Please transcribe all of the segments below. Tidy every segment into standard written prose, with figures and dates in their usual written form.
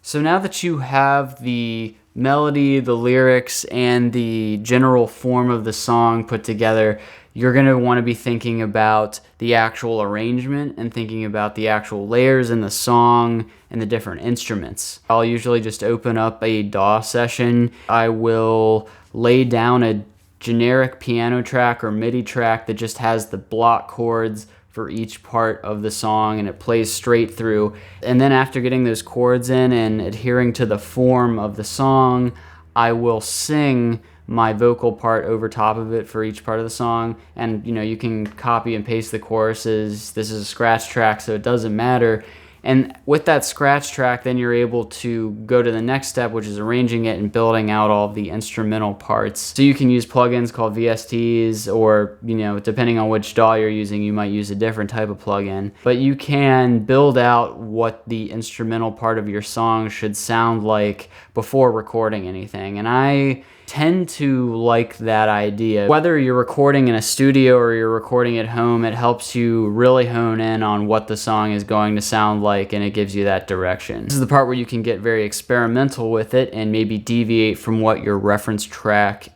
So now that you have the melody, the lyrics, and the general form of the song put together, you're going to want to be thinking about the actual arrangement and thinking about the actual layers in the song and the different instruments. I'll usually just open up a DAW session. I will lay down a generic piano track or MIDI track that just has the block chords for each part of the song, and it plays straight through. And then after getting those chords in and adhering to the form of the song, I will sing my vocal part over top of it for each part of the song. And you can copy and paste the choruses. This is a scratch track, so it doesn't matter. And with that scratch track, then you're able to go to the next step, which is arranging it and building out all of the instrumental parts. So you can use plugins called VSTs, or, depending on which DAW you're using, you might use a different type of plugin. But you can build out what the instrumental part of your song should sound like before recording anything. And I tend to like that idea. Whether you're recording in a studio or you're recording at home, it helps you really hone in on what the song is going to sound like, and it gives you that direction. This is the part where you can get very experimental with it and maybe deviate from what your reference track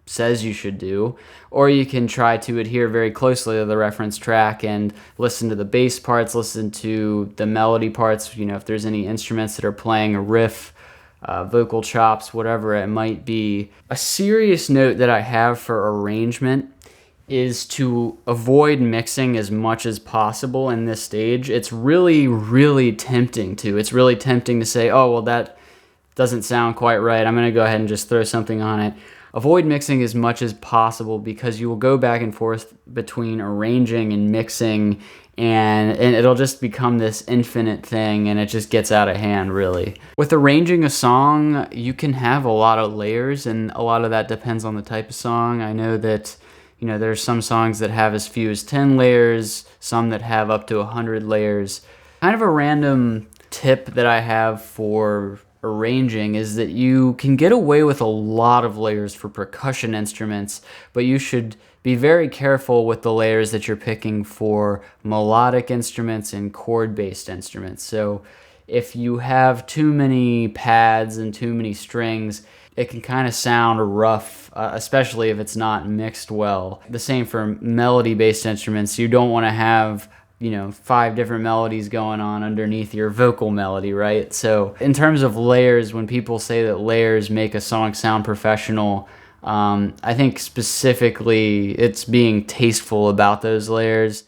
says you should do, or you can try to adhere very closely to the reference track and listen to the bass parts, listen to the melody parts, if there's any instruments that are playing a riff, vocal chops, whatever it might be. A serious note that I have for arrangement is to avoid mixing as much as possible in this stage. It's really, really tempting to. It's really tempting to say, oh, well, that doesn't sound quite right. I'm going to go ahead and just throw something on it. Avoid mixing as much as possible, because you will go back and forth between arranging and mixing, and it'll just become this infinite thing, and it just gets out of hand, really. With arranging a song, you can have a lot of layers, and a lot of that depends on the type of song. I know that there's some songs that have as few as 10 layers, some that have up to 100 layers. Kind of a random tip that I have for arranging is that you can get away with a lot of layers for percussion instruments, but you should be very careful with the layers that you're picking for melodic instruments and chord-based instruments. So if you have too many pads and too many strings, it can kind of sound rough, especially if it's not mixed well. The same for melody-based instruments. You don't want to have 5 different melodies going on underneath your vocal melody, right? So in terms of layers, when people say that layers make a song sound professional, I think specifically it's being tasteful about those layers.